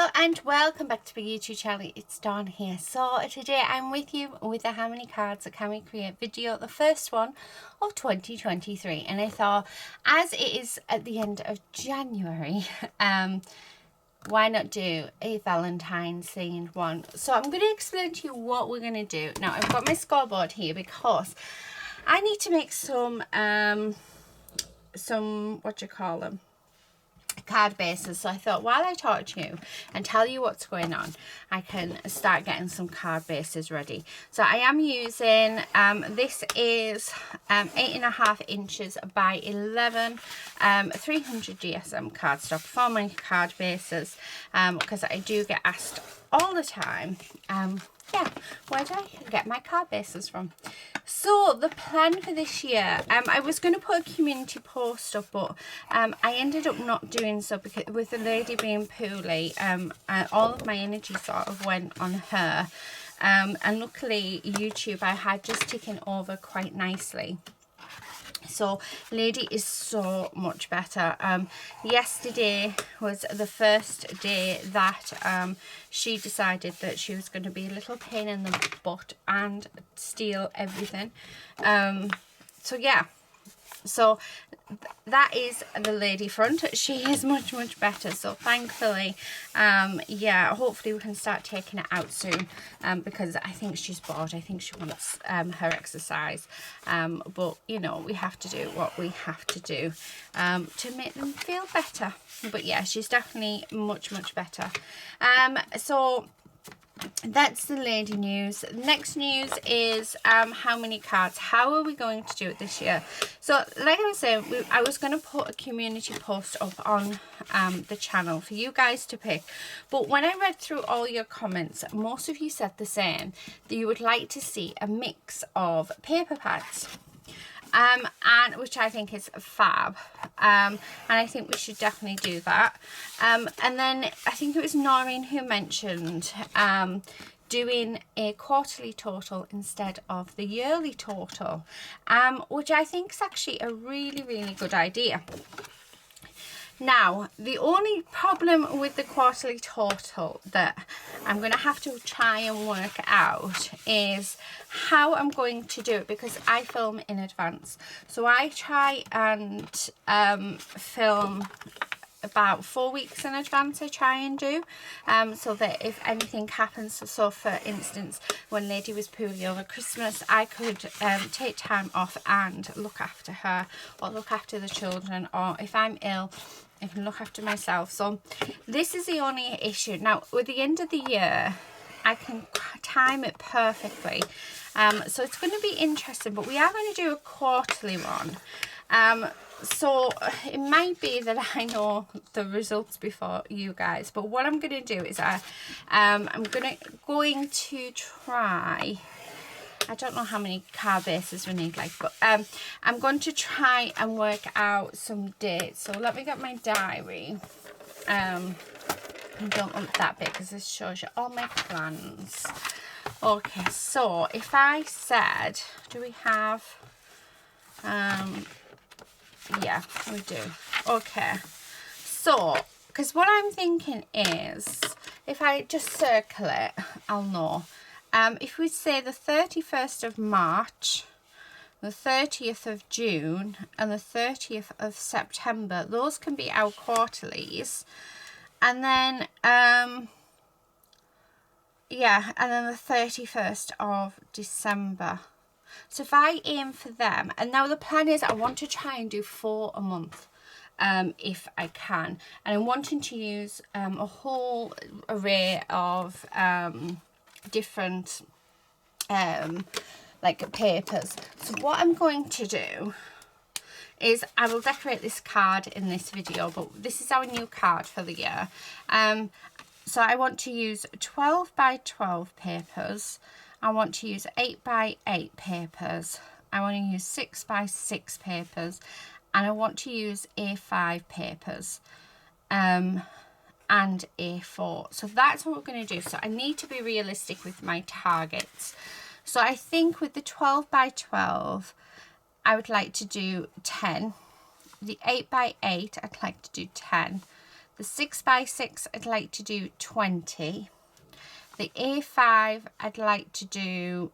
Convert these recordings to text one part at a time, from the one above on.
Hello and welcome back to my YouTube channel. It's Dawn here. So today I'm with you with the How Many Cards Can We Create video, the first one of 2023. And I thought, as it is at the end of January, why not do a Valentine's themed one? So I'm going to explain to you what we're going to do. Now I've got my scoreboard here because I need to make some what do you call them? Card bases. So I thought while I talk to you and tell you what's going on, I can start getting some card bases ready. So I am using this is 8.5 inches by 11 300 GSM cardstock for my card bases, because I do get asked all the time yeah, where do I get my card bases from? So the plan for this year, I was going to put a community post up, but I ended up not doing so because with the lady being poorly, all of my energy sort of went on her, and luckily YouTube I had just taken over quite nicely. So lady is so much better. Yesterday was the first day that she decided that she was going to be a little pain in the butt and steal everything. So yeah, so that is the lady front. She is much better, so thankfully yeah, hopefully we can start taking it out soon, because I think she's bored. I think she wants her exercise, but you know, we have to do what we have to do to make them feel better. But yeah, she's definitely much better. So that's the lady news. Next news is how many cards. How are we going to do it this year? So like I was saying, I was going to put a community post up on the channel for you guys to pick, but when I read through all your comments, most of you said the same, that you would like to see a mix of paper pads, and which I think is fab, and I think we should definitely do that. And then I think it was Noreen who mentioned doing a quarterly total instead of the yearly total, which I think is actually a really good idea. Now, the only problem with the quarterly total that I'm going to have to try and work out is how I'm going to do it, because I film in advance. So I try and film about 4 weeks in advance. I try and do, so that if anything happens, so for instance when lady was poorly over Christmas, I could take time off and look after her or look after the children, or if I'm ill I can look after myself. So this is the only issue. Now with the end of the year I can time it perfectly, so it's going to be interesting, but we are going to do a quarterly one. So it might be that I know the results before you guys, but what I'm going to do is I'm going to try, I don't know how many card bases we need, like, but I'm going to try and work out some dates. So let me get my diary. I don't want that big because this shows you all my plans. Okay, so if I said, do we have yeah, we do. Okay, so because what I'm thinking is, if I just circle it, I'll know. If we say the 31st of March, the 30th of June and the 30th of September, those can be our quarterlies. And then yeah, and then the 31st of December. So if I aim for them, and now the plan is I want to try and do 4 a month, if I can, and I'm wanting to use a whole array of different like papers. So what I'm going to do is I will decorate this card in this video, but this is our new card for the year. So I want to use 12 by 12 papers. I want to use 8 by 8 papers. I want to use 6 by 6 papers, and I want to use A5 papers, and A4. So that's what we're going to do. So I need to be realistic with my targets. So I think with the 12 by 12, I would like to do 10. The 8 by 8, I'd like to do 10. The 6x6 I'd like to do 20. The A5 I'd like to do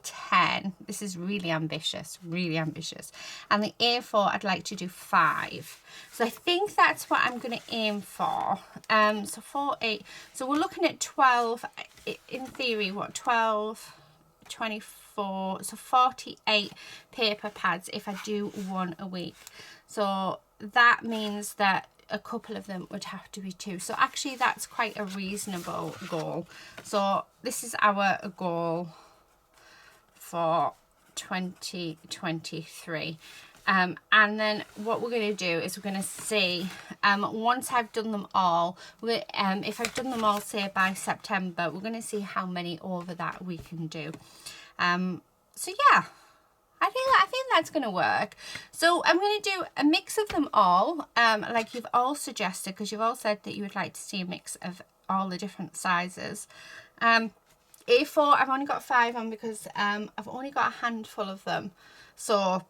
10. This is really ambitious, really ambitious. And the A4 I'd like to do 5. So I think that's what I'm going to aim for. So 4, 8. So we're looking at 12 in theory. What, 12, 24, so 48 paper pads if I do one a week. So that means that a couple of them would have to be 2. So actually that's quite a reasonable goal. So this is our goal for 2023. And then what we're going to do is we're going to see, once I've done them all, if I've done them all, say by September, we're going to see how many over that we can do. So yeah, I think that's going to work. So I'm going to do a mix of them all, like you've all suggested, because you've all said that you would like to see a mix of all the different sizes. A4, I've only got 5 on because I've only got a handful of them. So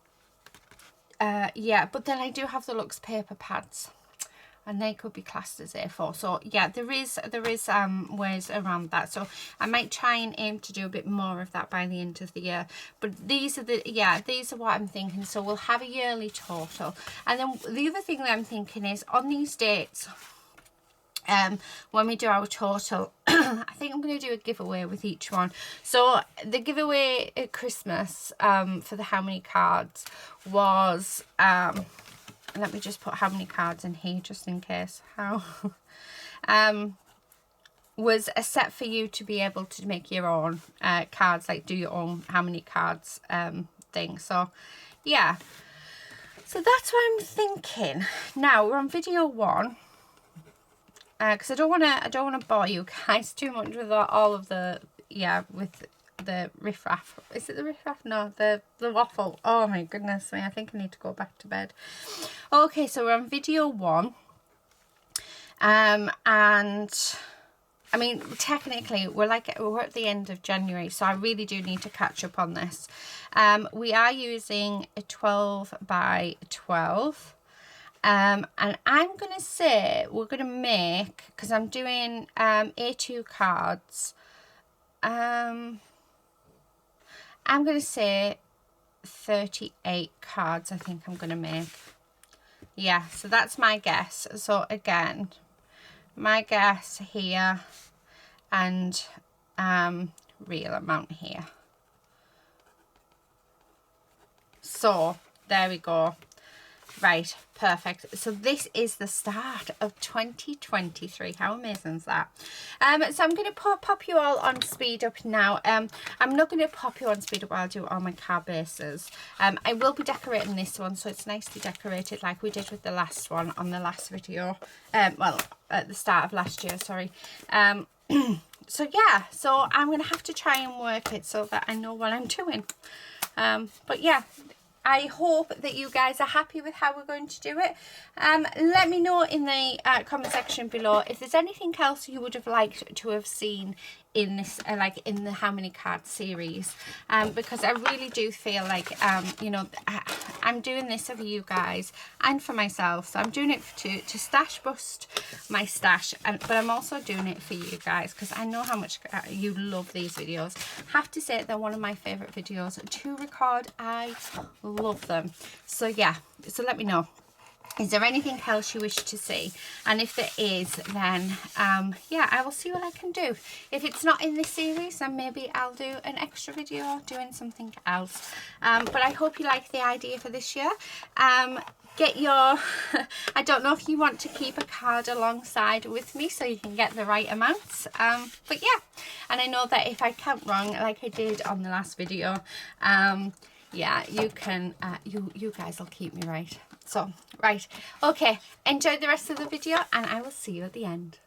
yeah, but then I do have the Luxe paper pads, and they could be classed as A4. So yeah, there is ways around that. So I might try and aim to do a bit more of that by the end of the year. But these are what I'm thinking. So we'll have a yearly total. And then the other thing that I'm thinking is on these dates, when we do our total, I think I'm going to do a giveaway with each one. So the giveaway at Christmas for the how many cards was, let me just put how many cards in here just in case, was a set for you to be able to make your own cards, like do your own how many cards thing. So yeah, so that's what I'm thinking. Now we're on video 1. Because I don't want to bore you guys too much with all of the, with the riffraff. Is it the riffraff? No, the waffle. Oh my goodness me, I think I need to go back to bed. Okay, so we're on video 1. And I mean, technically we're at the end of January, so I really do need to catch up on this. We are using a 12x12. And I'm going to say we're going to make, because I'm doing A2 cards, I'm going to say 38 cards I think I'm going to make. Yeah, so that's my guess. So again, my guess here and real amount here. So there we go. Right, perfect. So this is the start of 2023. How amazing is that? So I'm going to pop you all on speed up now. I'm not going to pop you on speed up while I do all my card bases. I will be decorating this one, so it's nicely decorated like we did with the last one on the last video. Well, at the start of last year, sorry. So yeah, so I'm going to have to try and work it so that I know what I'm doing. But yeah, I hope that you guys are happy with how we're going to do it. Let me know in the comment section below if there's anything else you would have liked to have seen in this, like in the how many cards series, because I really do feel like, you know, I'm doing this for you guys and for myself. So I'm doing it to stash boost my stash, but I'm also doing it for you guys because I know how much you love these videos. Have to say they're one of my favorite videos to record. I love them. So yeah, so let me know. Is there anything else you wish to see? And if there is, then yeah, I will see what I can do. If it's not in this series, then maybe I'll do an extra video doing something else. But I hope you like the idea for this year. Get your, I don't know if you want to keep a card alongside with me so you can get the right amounts. But yeah, and I know that if I count wrong, like I did on the last video, yeah, you can, you guys will keep me right. So, right, okay, enjoy the rest of the video and I will see you at the end.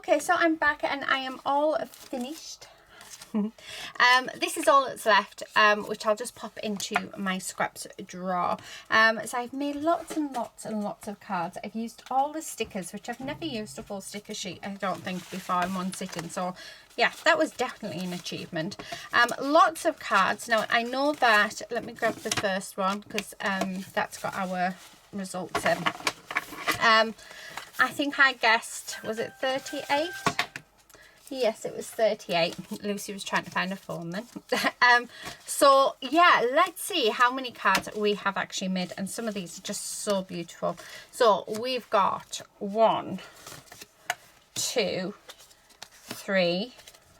Okay, so I'm back and I am all finished. This is all that's left, which I'll just pop into my scraps drawer. So I've made lots and lots and lots of cards. I've used all the stickers, which I've never used a full sticker sheet, I don't think, before in one sitting. So yeah, that was definitely an achievement. Lots of cards. Now I know that, let me grab the first one because that's got our results in. I think I guessed, was it 38? Yes, it was 38. Lucy was trying to find a phone then. So yeah, let's see how many cards we have actually made, and some of these are just so beautiful. So we've got 1, 2, 3,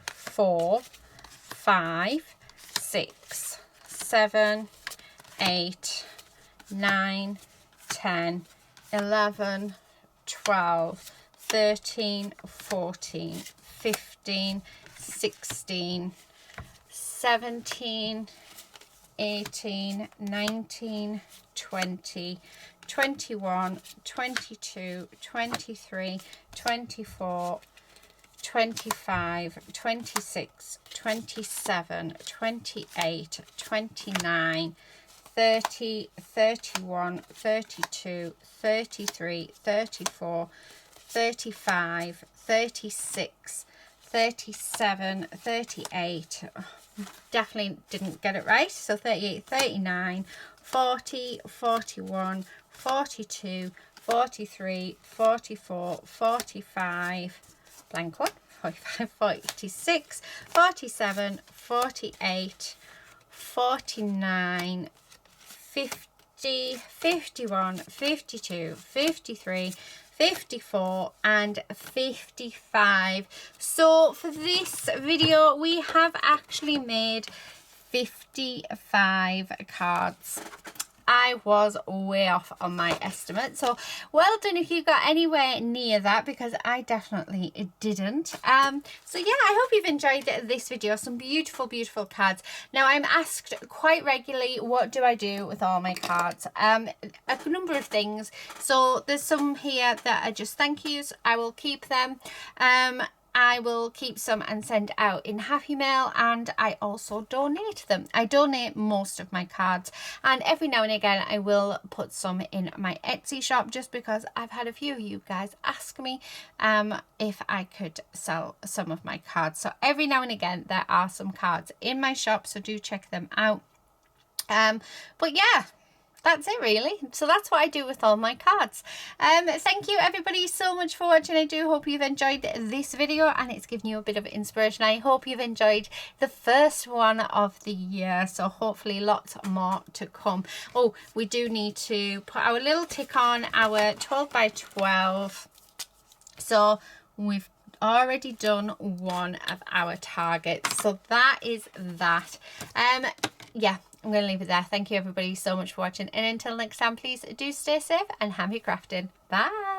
4, 5, 6, 7, 8, 9, 10, 11, 12, 13, 14, 15, 16, 17, 18, 19, 20, 21, 22, 23, 24, 25, 26, 27, 28, 29, 30, 31, 32, 33, 34, 35, 36, 37, 38, definitely didn't get it right, so 38, 39, 40, 41, 42, 43, 44, 45, blank one, 45, 46, 47, 48, 49, 50, 51, 52, 53, 54 and 55. So for this video we have actually made 55 cards. I was way off on my estimate, so well done if you got anywhere near that, because I definitely didn't. So yeah, I hope you've enjoyed this video. Some beautiful cards. Now I'm asked quite regularly, what do I do with all my cards? A number of things. So there's some here that are just thank yous. I will keep them. I will keep some and send out in Happy Mail, and I also donate them. I donate most of my cards, and every now and again I will put some in my Etsy shop, just because I've had a few of you guys ask me if I could sell some of my cards. So every now and again there are some cards in my shop, so do check them out. But yeah, that's it really. So that's what I do with all my cards. Thank you everybody so much for watching. I do hope you've enjoyed this video and it's given you a bit of inspiration. I hope you've enjoyed the first one of the year, so hopefully lots more to come. Oh, we do need to put our little tick on our 12 by 12. So we've already done one of our targets, so that is that. Yeah, I'm going to leave it there. Thank you everybody so much for watching, and until next time, please do stay safe and happy crafting. Bye.